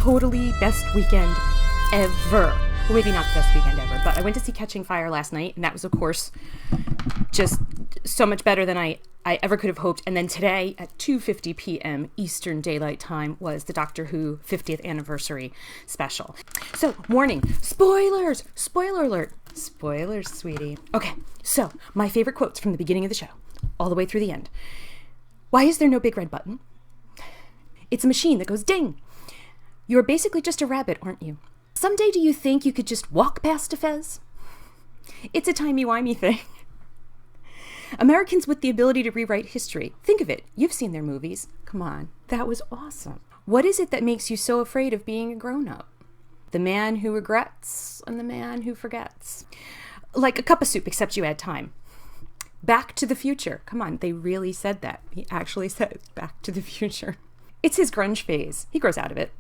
totally best weekend ever. Well, maybe not the best weekend ever, but I went to see Catching Fire last night, and that was, of course, just so much better than I ever could have hoped. And then today at 2:50 p.m. Eastern Daylight Time was the Doctor Who 50th anniversary special. So, warning, spoilers, spoiler alert, spoilers, sweetie. Okay, so my favorite quotes from the beginning of the show, all the way through the end. Why is there no big red button? It's a machine that goes ding. You're basically just a rabbit, aren't you? Someday do you think you could just walk past a fez? It's a timey-wimey thing. Americans with the ability to rewrite history. Think of it. You've seen their movies. Come on. That was awesome. What is it that makes you so afraid of being a grown-up? The man who regrets and the man who forgets. Like a cup of soup, except you add time. Back to the future. Come on, they really said that. He actually said Back to the Future. It's his grunge phase. He grows out of it.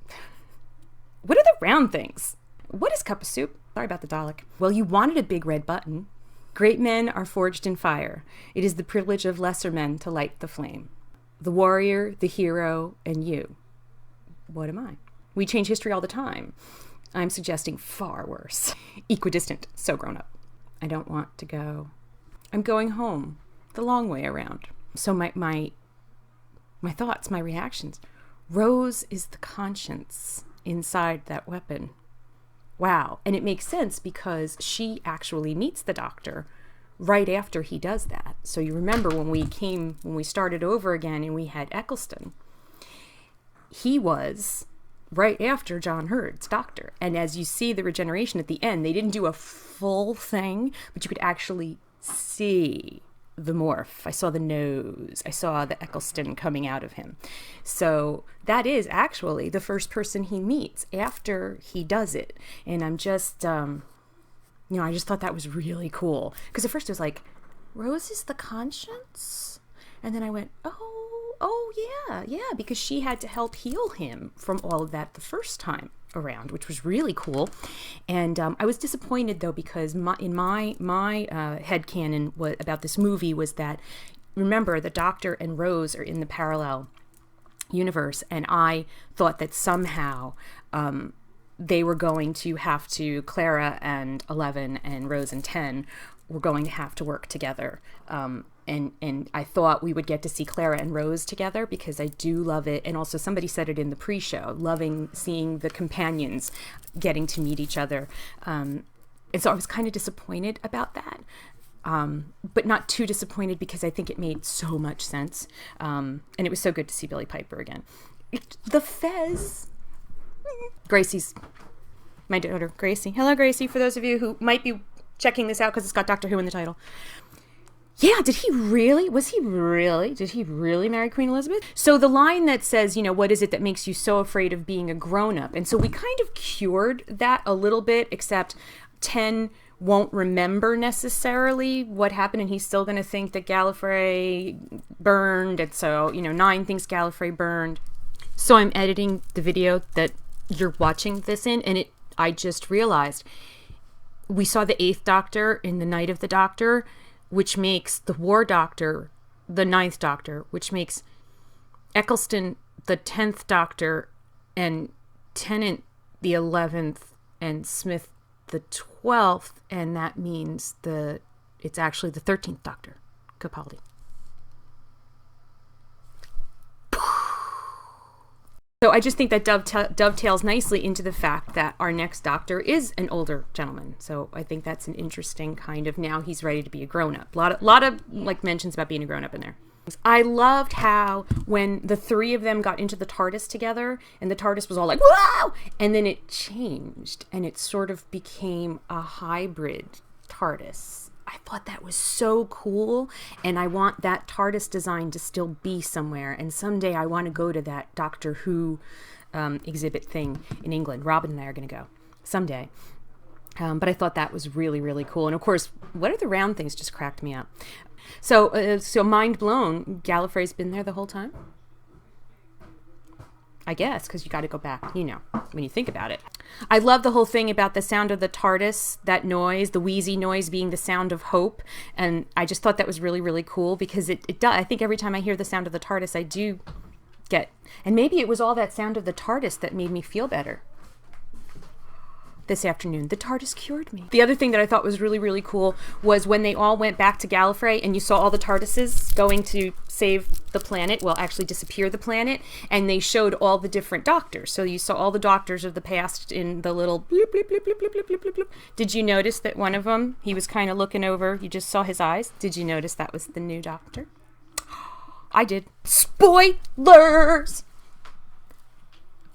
What are the round things? What is cup of soup? Sorry about the Dalek. Well, you wanted a big red button. Great men are forged in fire. It is the privilege of lesser men to light the flame. The warrior, the hero, and you. What am I? We change history all the time. I'm suggesting far worse. Equidistant, so grown up. I don't want to go. I'm going home, the long way around. So my thoughts, my reactions. Rose is the conscience inside that weapon. Wow. And it makes sense because she actually meets the Doctor right after he does that. So you remember when we started over again and we had Eccleston, he was right after John Hurd's Doctor. And as you see the regeneration at the end, they didn't do a full thing, but you could actually see the morph. I saw the nose. I saw the Eccleston coming out of him. So that is actually the first person he meets after he does it. And I'm just, I just thought that was really cool. Because at first it was like, Rose is the conscience? And then I went, yeah, because she had to help heal him from all of that the first time around, which was really cool. And I was disappointed though, because my headcanon about this movie was that, remember, the Doctor and Rose are in the parallel universe, and I thought that somehow they were going to have to, Clara and 11 and Rose and 10 were going to have to work together. And I thought we would get to see Clara and Rose together, because I do love it. And also somebody said it in the pre-show, loving seeing the companions getting to meet each other. And so I was kind of disappointed about that, but not too disappointed, because I think it made so much sense. And it was so good to see Billie Piper again. The Fez. Gracie's my daughter, Gracie. Hello, Gracie, for those of you who might be checking this out because it's got Doctor Who in the title. Yeah, did he really marry Queen Elizabeth? So the line that says, what is it that makes you so afraid of being a grown-up? And so we kind of cured that a little bit, except 10 won't remember necessarily what happened, and he's still going to think that Gallifrey burned, and so, 9 thinks Gallifrey burned. So I'm editing the video that you're watching this in, and I just realized we saw the 8th Doctor in the Night of the Doctor, which makes the War Doctor the 9th Doctor, which makes Eccleston the 10th Doctor, and Tennant the 11th, and Smith the 12th, and that means it's actually the 13th Doctor, Capaldi. So I just think that dovetails nicely into the fact that our next Doctor is an older gentleman. So I think that's an interesting kind of, now he's ready to be a grown-up. A lot of mentions about being a grown-up in there. I loved how when the 3 of them got into the TARDIS together, and the TARDIS was all like, wow! And then it changed, and it sort of became a hybrid TARDIS. I thought that was so cool, and I want that TARDIS design to still be somewhere, and someday I want to go to that Doctor Who exhibit thing in England. Robin and I are going to go someday. But I thought that was really, really cool. And of course, what are the round things just cracked me up. So mind blown, Gallifrey's been there the whole time? I guess, because you got to go back, when you think about it. I love the whole thing about the sound of the TARDIS, that noise, the wheezy noise being the sound of hope. And I just thought that was really, really cool, because it does. I think every time I hear the sound of the TARDIS, I do And maybe it was all that sound of the TARDIS that made me feel better. This afternoon, the TARDIS cured me. The other thing that I thought was really, really cool was when they all went back to Gallifrey and you saw all the TARDISes going to save the planet, well, actually disappear the planet, and they showed all the different doctors. So you saw all the doctors of the past in the little bloop, bloop, bloop, bloop, bloop, bloop, bloop, bloop. Did you notice that one of them, he was kind of looking over, you just saw his eyes? Did you notice that was the new doctor? I did. Spoilers!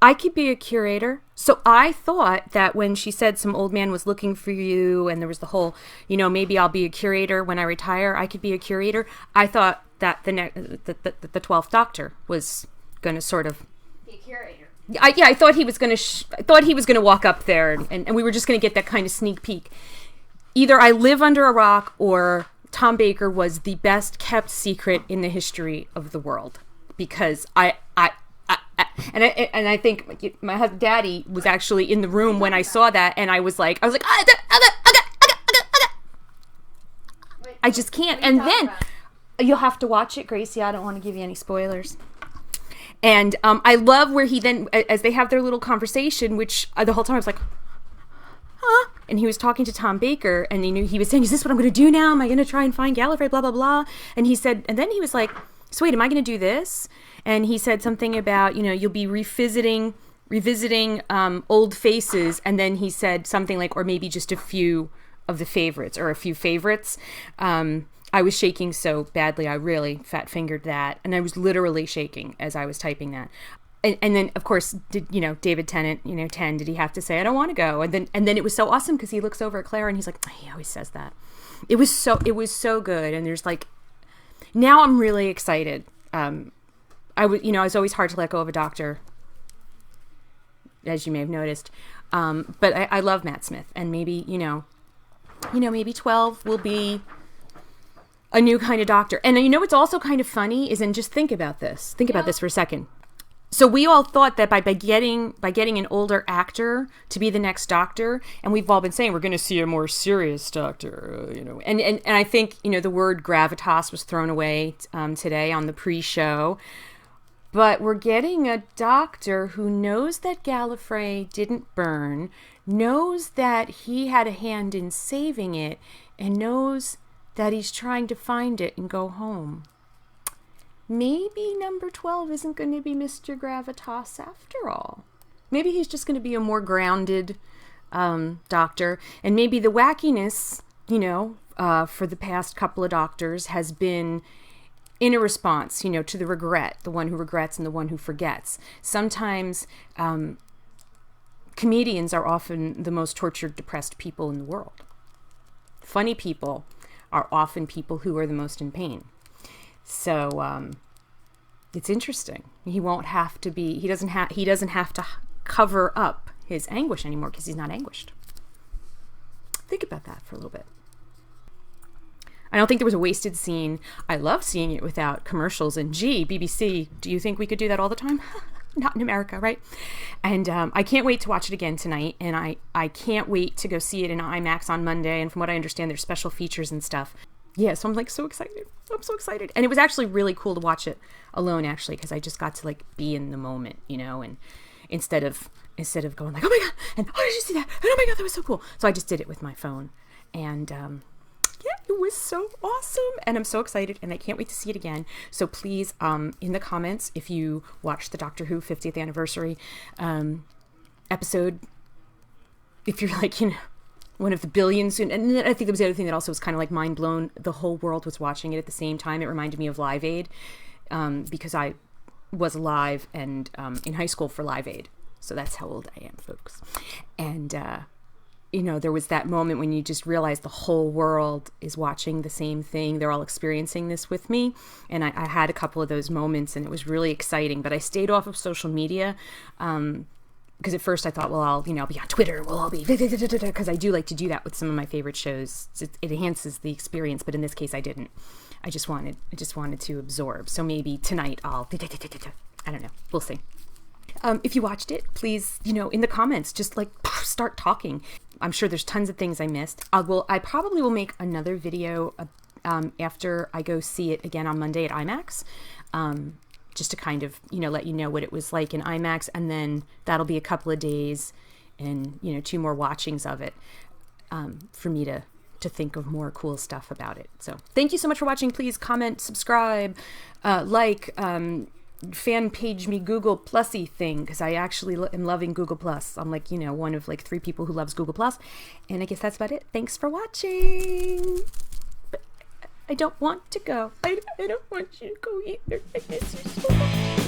I could be a curator. So I thought that when she said some old man was looking for you and there was the whole, maybe I'll be a curator when I retire, I could be a curator. I thought that the 12th Doctor was going to sort of be a curator. I thought he was going to walk up there and we were just going to get that kind of sneak peek. Either I live under a rock or Tom Baker was the best kept secret in the history of the world, because I think my husband, Daddy, was actually in the room when I saw that, and I was like, I just can't. And then you'll have to watch it, Gracie. I don't want to give you any spoilers. And I love where he then, as they have their little conversation, which the whole time I was like, huh? And he was talking to Tom Baker, and he was saying, is this what I'm going to do now? Am I going to try and find Gallifrey, blah, blah, blah? And he said, and then he was like, so wait, am I going to do this? And he said something about, you'll be revisiting old faces. And then he said something like, or maybe just a few of the favorites or a few favorites. I was shaking so badly. I really fat fingered that. And I was literally shaking as I was typing that. And then, of course, did David Tennant, 10, did he have to say, I don't want to go? And then it was so awesome because he looks over at Claire and he's like, oh, he always says that. It was so good. And there's like, now I'm really excited. I was always hard to let go of a doctor, as you may have noticed. But I love Matt Smith, and maybe, maybe 12 will be a new kind of doctor. And what's also kind of funny is, and just think about this for a second. So we all thought that by getting an older actor to be the next doctor, and we've all been saying we're going to see a more serious doctor, and I think, the word gravitas was thrown away today on the pre-show, but we're getting a doctor who knows that Gallifrey didn't burn, knows that he had a hand in saving it, and knows that he's trying to find it and go home. Maybe number 12 isn't going to be Mr. Gravitas after all. Maybe he's just going to be a more grounded doctor. And maybe the wackiness, for the past couple of doctors has been in a response, to the regret, the one who regrets and the one who forgets. Sometimes comedians are often the most tortured, depressed people in the world. Funny people are often people who are the most in pain. So it's interesting. He doesn't have to cover up his anguish anymore because he's not anguished. Think about that for a little bit. I don't think there was a wasted scene. I love seeing it without commercials. And gee, BBC, do you think we could do that all the time? Not in America, right? And I can't wait to watch it again tonight. And I can't wait to go see it in IMAX on Monday. And from what I understand, there's special features and stuff. Yeah, so I'm so excited. I'm so excited. And it was actually really cool to watch it alone, actually, because I just got to be in the moment, and instead of going like, oh my God, and oh, did you see that? And oh my God, that was so cool. So I just did it with my phone. And yeah, it was so awesome. And I'm so excited, and I can't wait to see it again. So please, in the comments, if you watched the Doctor Who 50th anniversary episode, if you're one of the billions, and I think there was the other thing that also was kind of mind blown. The whole world was watching it at the same time. It reminded me of Live Aid, because I was alive and in high school for Live Aid. So that's how old I am, folks. And, there was that moment when you just realize the whole world is watching the same thing. They're all experiencing this with me. And I had a couple of those moments, and it was really exciting. But I stayed off of social media, because at first I thought, well, I'll be on Twitter. We'll all be, because I do like to do that with some of my favorite shows. It enhances the experience, but in this case, I didn't. I just wanted to absorb. So maybe tonight I'll, I don't know. We'll see. If you watched it, please, in the comments, just start talking. I'm sure there's tons of things I missed. I probably will make another video after I go see it again on Monday at IMAX. just to kind of, let you know what it was like in IMAX. And then that'll be a couple of days and, 2 more watchings of it for me to think of more cool stuff about it. So thank you so much for watching. Please comment, subscribe, fan page me Google Plusy thing, because I actually am loving Google Plus. I'm like, one of like 3 people who loves Google Plus. And I guess that's about it. Thanks for watching. But I don't want to go. I don't want you to go either. I miss you so much.